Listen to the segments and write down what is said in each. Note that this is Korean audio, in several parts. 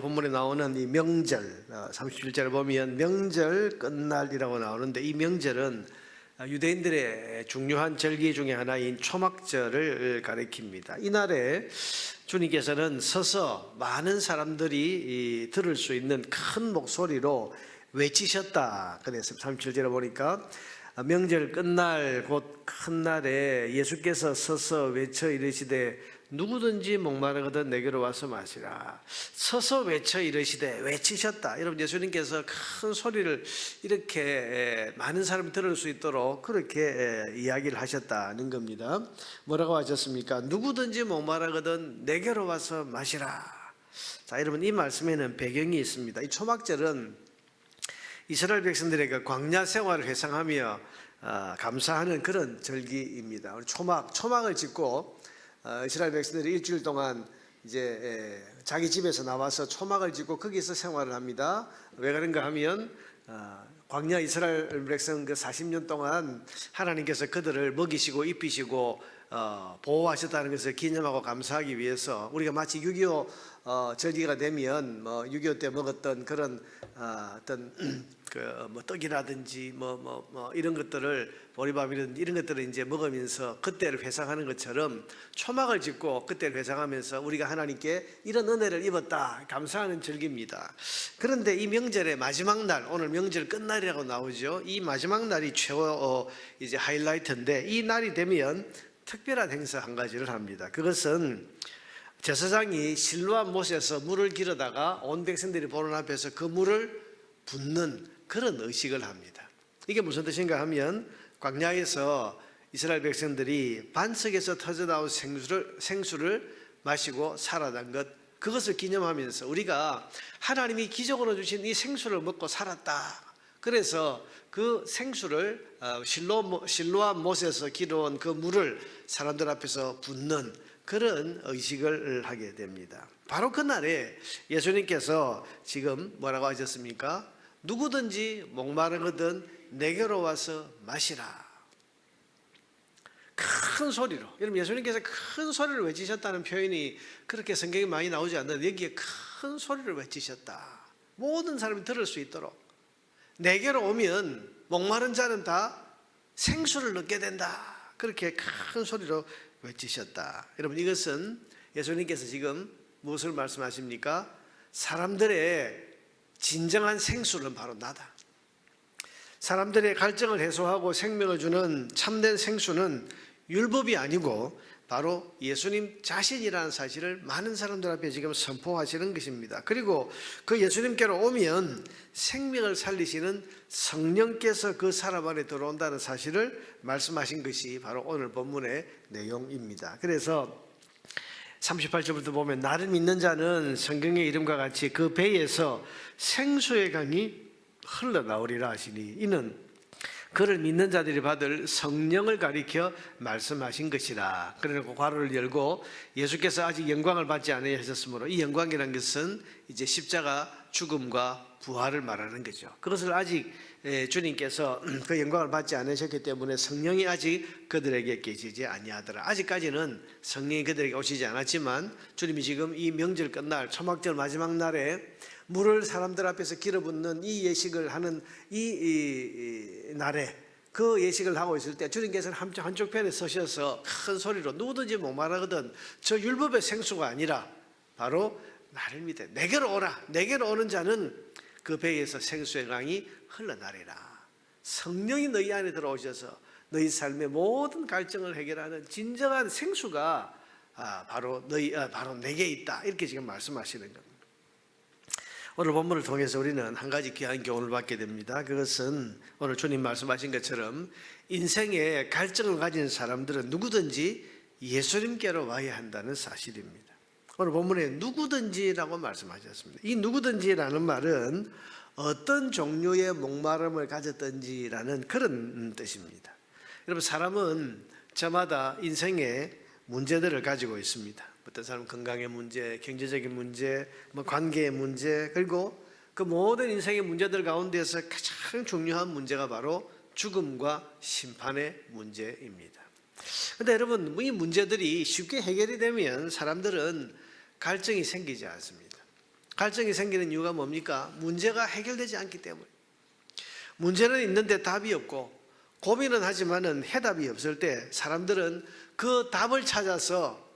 본문에 나오는 이 명절 37절을 보면 명절 끝날이라고 나오는데, 이 명절은 유대인들의 중요한 절기 중에 하나인 초막절을 가리킵니다. 이날에 주님께서는 서서 많은 사람들이 들을 수 있는 큰 목소리로 외치셨다. 그래서 37절에 보니까 명절 끝날 곧 큰 날에 예수께서 서서 외쳐 이르시되 누구든지 목마르거든 내게로 와서 마시라. 서서 외쳐 이르시되, 외치셨다. 여러분, 예수님께서 큰 소리를 이렇게 많은 사람이 들을 수 있도록 그렇게 이야기를 하셨다는 겁니다. 뭐라고 하셨습니까? 누구든지 목마르거든 내게로 와서 마시라. 자, 여러분, 이 말씀에는 배경이 있습니다. 이 초막절은 이스라엘 백성들에게 광야 생활을 회상하며 감사하는 그런 절기입니다. 초막을 짓고 이스라엘 백성들이 일주일 동안 이제 자기 집에서 나와서 초막을 짓고 거기서 생활을 합니다. 왜 그런가 하면 광야 이스라엘 백성 그 40년 동안 하나님께서 그들을 먹이시고 입히시고 보호하셨다는 것을 기념하고 감사하기 위해서, 우리가 마치 6.25 절기가 되면 6.25 때 먹었던 그런 어떤 뭐 떡이라든지 이런 것들을, 보리밥이라든지 이런 것들을 이제 먹으면서 그때를 회상하는 것처럼 초막을 짓고 그때를 회상하면서 우리가 하나님께 이런 은혜를 입었다 감사하는 절기입니다. 그런데 이 명절의 마지막 날, 오늘 명절 끝날이라고 나오죠. 이 마지막 날이 최고 이제 하이라이트인데, 이 날이 되면 특별한 행사 한 가지를 합니다. 그것은 제사장이 실로암 못에서 물을 길어다가 온 백성들이 보는 앞에서 그 물을 붓는 그런 의식을 합니다. 이게 무슨 뜻인가 하면, 광야에서 이스라엘 백성들이 반석에서 터져나온 생수를 마시고 살아난 것, 그것을 기념하면서 우리가 하나님이 기적으로 주신 이 생수를 먹고 살았다. 그래서 그 생수를 실로암 못에서 길어온 그 물을 사람들 앞에서 붓는 그런 의식을 하게 됩니다. 바로 그날에 예수님께서 지금 뭐라고 하셨습니까? 누구든지 목마르거든 내게로 와서 마시라. 큰 소리로. 여러분, 예수님께서 큰 소리를 외치셨다는 표현이 그렇게 성경에 많이 나오지 않는데, 여기에 큰 소리를 외치셨다. 모든 사람이 들을 수 있도록. 내게로 오면 목마른 자는 다 생수를 얻게 된다. 그렇게 큰 소리로 외치셨다. 여러분, 이것은 예수님께서 지금 무엇을 말씀하십니까? 사람들의 진정한 생수는 바로 나다. 사람들의 갈증을 해소하고 생명을 주는 참된 생수는 율법이 아니고 바로 예수님 자신이라는 사실을 많은 사람들 앞에 지금 선포하시는 것입니다. 그리고 그 예수님께로 오면 생명을 살리시는 성령께서 그 사람 안에 들어온다는 사실을 말씀하신 것이 바로 오늘 본문의 내용입니다. 그래서 38절부터 보면, 나를 믿는 자는 성경의 이름과 같이 그 배에서 생수의 강이 흘러나오리라 하시니, 이는 그를 믿는 자들이 받을 성령을 가리켜 말씀하신 것이라. 그러고 괄호를 열고, 예수께서 아직 영광을 받지 않으려 하셨으므로, 이 영광이라는 것은 이제 십자가 죽음과 부활을 말하는 거죠. 그것을 아직 주님께서 그 영광을 받지 않으셨기 때문에 성령이 아직 그들에게 계시지 아니하더라. 아직까지는 성령이 그들에게 오시지 않았지만, 주님이 지금 이 명절 끝날 초막절 마지막 날에 물을 사람들 앞에서 길어붓는 이 예식을 하는 이 날에, 그 예식을 하고 있을 때 주님께서는 한쪽 편에 서셔서 큰 소리로 누구든지 목마르거든 저 율법의 생수가 아니라 바로 나를 믿어 내게로 오라. 내게로 오는 자는 그 배에서 생수의 강이 흘러나리라. 성령이 너희 안에 들어오셔서 너희 삶의 모든 갈증을 해결하는 진정한 생수가 바로 내게 있다. 이렇게 지금 말씀하시는 겁니다. 오늘 본문을 통해서 우리는 한 가지 귀한 교훈을 받게 됩니다. 그것은 오늘 주님 말씀하신 것처럼 인생에 갈증을 가진 사람들은 누구든지 예수님께로 와야 한다는 사실입니다. 오늘 본문에 누구든지라고 말씀하셨습니다. 이 누구든지라는 말은 어떤 종류의 목마름을 가졌든지라는 그런 뜻입니다. 여러분, 사람은 저마다 인생에 문제들을 가지고 있습니다. 어떤 사람은 건강의 문제, 경제적인 문제, 관계의 문제, 그리고 그 모든 인생의 문제들 가운데서 가장 중요한 문제가 바로 죽음과 심판의 문제입니다. 그런데 여러분, 이 문제들이 쉽게 해결이 되면 사람들은 갈증이 생기지 않습니다. 갈증이 생기는 이유가 뭡니까? 문제가 해결되지 않기 때문에. 문제는 있는데 답이 없고 고민은 하지만은 해답이 없을 때 사람들은 그 답을 찾아서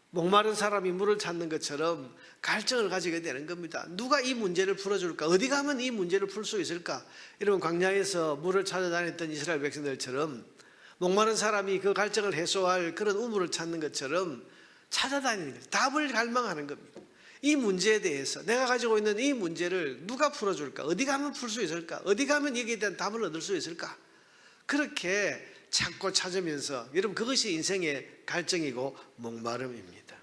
목마른 사람이 물을 찾는 것처럼 갈증을 가지게 되는 겁니다. 누가 이 문제를 풀어줄까? 어디 가면 이 문제를 풀 수 있을까? 여러분, 광야에서 물을 찾아다녔던 이스라엘 백성들처럼 목마른 사람이 그 갈증을 해소할 그런 우물을 찾는 것처럼 찾아다니는 거예요. 답을 갈망하는 겁니다. 이 문제에 대해서 내가 가지고 있는 이 문제를 누가 풀어줄까? 어디 가면 풀 수 있을까? 어디 가면 여기에 대한 답을 얻을 수 있을까? 그렇게 찾고 찾으면서, 여러분, 그것이 인생의 갈증이고 목마름입니다.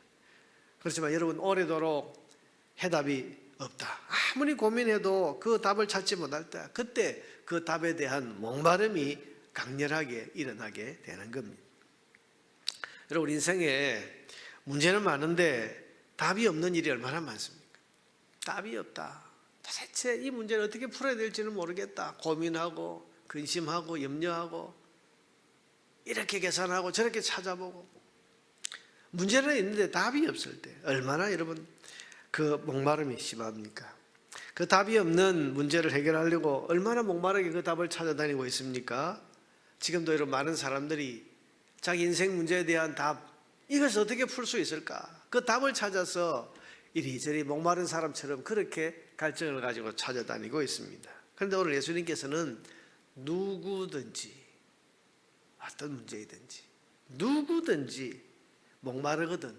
그렇지만 여러분, 오래도록 해답이 없다. 아무리 고민해도 그 답을 찾지 못할 때, 그때 그 답에 대한 목마름이 강렬하게 일어나게 되는 겁니다. 여러분, 인생에 문제는 많은데 답이 없는 일이 얼마나 많습니까? 답이 없다. 도대체 이 문제를 어떻게 풀어야 될지는 모르겠다. 고민하고 근심하고 염려하고 이렇게 계산하고 저렇게 찾아보고 문제는 있는데 답이 없을 때 얼마나 여러분 그 목마름이 심합니까? 그 답이 없는 문제를 해결하려고 얼마나 목마르게 그 답을 찾아다니고 있습니까? 지금도 여러분 많은 사람들이 자기 인생 문제에 대한 답, 이것을 어떻게 풀 수 있을까? 그 답을 찾아서 이리저리 목마른 사람처럼 그렇게 갈증을 가지고 찾아다니고 있습니다. 그런데 오늘 예수님께서는 누구든지 어떤 문제이든지 누구든지 목마르거든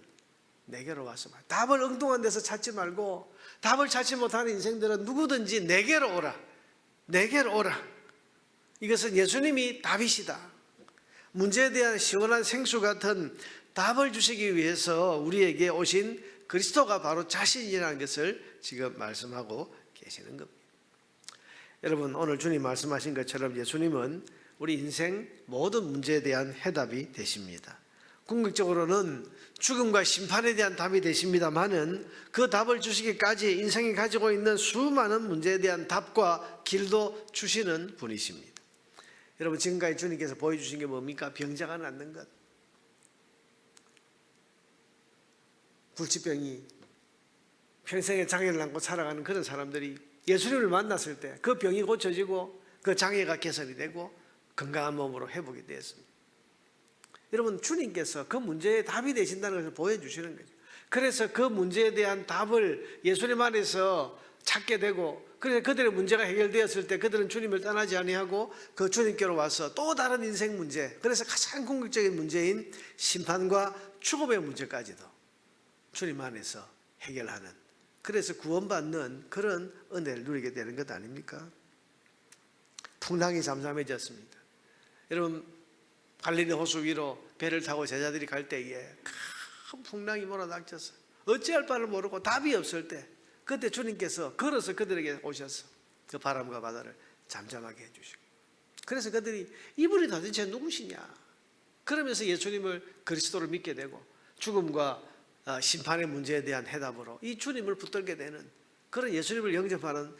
내게로 와서 말. 답을 엉뚱한 데서 찾지 말고 답을 찾지 못하는 인생들은 누구든지 내게로 오라. 내게로 오라. 이것은 예수님이 답이시다. 문제에 대한 시원한 생수 같은 답을 주시기 위해서 우리에게 오신 그리스도가 바로 자신이라는 것을 지금 말씀하고 계시는 겁니다. 여러분, 오늘 주님 말씀하신 것처럼 예수님은 우리 인생 모든 문제에 대한 해답이 되십니다. 궁극적으로는 죽음과 심판에 대한 답이 되십니다만은 그 답을 주시기까지 인생이 가지고 있는 수많은 문제에 대한 답과 길도 주시는 분이십니다. 여러분, 지금까지 주님께서 보여주신 게 뭡니까? 병자가 낫는 것, 불치병이 평생에 장애를 안고 살아가는 그런 사람들이 예수님을 만났을 때 그 병이 고쳐지고 그 장애가 개선이 되고 건강한 몸으로 회복이 되었습니다. 여러분, 주님께서 그 문제에 답이 되신다는 것을 보여주시는 거죠. 그래서 그 문제에 대한 답을 예수님 안에서 찾게 되고, 그래서 그들의 문제가 해결되었을 때 그들은 주님을 떠나지 아니하고 그 주님께로 와서 또 다른 인생 문제, 그래서 가장 궁극적인 문제인 심판과 죽음의 문제까지도 주님 안에서 해결하는, 그래서 구원받는 그런 은혜를 누리게 되는 것 아닙니까? 풍랑이 잠잠해졌습니다. 여러분, 갈릴리 호수 위로 배를 타고 제자들이 갈 때에 큰 풍랑이 몰아닥쳐서 어찌할 바를 모르고 답이 없을 때, 그때 주님께서 걸어서 그들에게 오셔서 그 바람과 바다를 잠잠하게 해주시고, 그래서 그들이 이분이 도대체 누구시냐 그러면서 예수님을 그리스도를 믿게 되고 죽음과 심판의 문제에 대한 해답으로 이 주님을 붙들게 되는 그런 예수님을 영접하는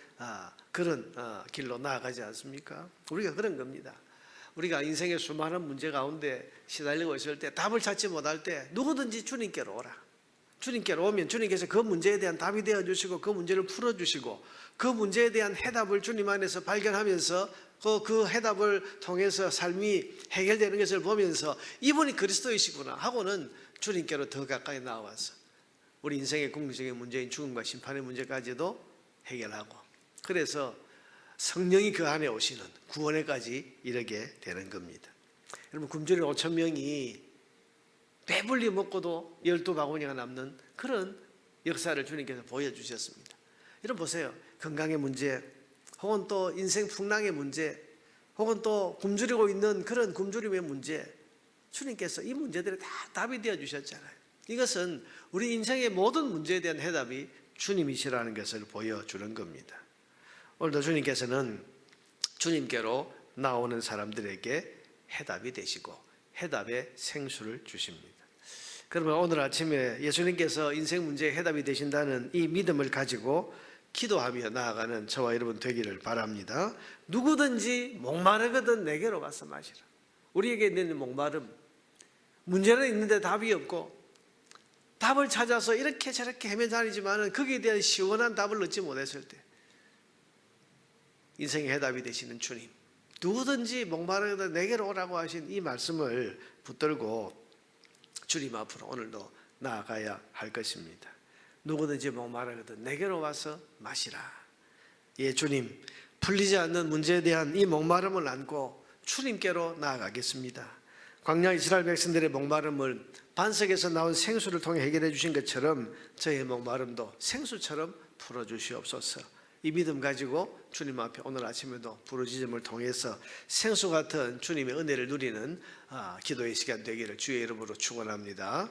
그런 길로 나아가지 않습니까? 우리가 그런 겁니다. 우리가 인생의 수많은 문제 가운데 시달리고 있을 때 답을 찾지 못할 때 누구든지 주님께로 오라. 주님께로 오면 주님께서 그 문제에 대한 답이 되어주시고 그 문제를 풀어주시고 그 문제에 대한 해답을 주님 안에서 발견하면서 그 해답을 통해서 삶이 해결되는 것을 보면서 이분이 그리스도이시구나 하고는 주님께로 더 가까이 나와서 우리 인생의 궁극적인 문제인 죽음과 심판의 문제까지도 해결하고, 그래서 성령이 그 안에 오시는 구원에까지 이르게 되는 겁니다. 여러분, 굶주린 5천 명이 배불리 먹고도 12바구니가 남는 그런 역사를 주님께서 보여주셨습니다. 여러분 보세요. 건강의 문제, 혹은 또 인생 풍랑의 문제, 혹은 또 굶주리고 있는 그런 굶주림의 문제, 주님께서 이 문제들이 다 답이 되어 주셨잖아요. 이것은 우리 인생의 모든 문제에 대한 해답이 주님이시라는 것을 보여주는 겁니다. 오늘도 주님께서는 주님께로 나오는 사람들에게 해답이 되시고 해답의 생수를 주십니다. 그러면 오늘 아침에 예수님께서 인생 문제의 해답이 되신다는 이 믿음을 가지고 기도하며 나아가는 저와 여러분 되기를 바랍니다. 누구든지 목마르거든 내게로 와서 마시라. 우리에게 있는 목마름, 문제는 있는데 답이 없고 답을 찾아서 이렇게 저렇게 헤매다니지만 거기에 대한 시원한 답을 얻지 못했을 때 인생의 해답이 되시는 주님, 누구든지 목마르다 내게로 오라고 하신 이 말씀을 붙들고 주님 앞으로 오늘도 나아가야 할 것입니다. 누구든지 목마르거든 내게로 와서 마시라. 예, 주님, 풀리지 않는 문제에 대한 이 목마름을 안고 주님께로 나아가겠습니다. 광야 이스라엘 백성들의 목마름을 반석에서 나온 생수를 통해 해결해 주신 것처럼 저의 목마름도 생수처럼 풀어주시옵소서. 이 믿음 가지고 주님 앞에 오늘 아침에도 부르짖음을 통해서 생수 같은 주님의 은혜를 누리는 기도의 시간 되기를 주의 이름으로 축원합니다.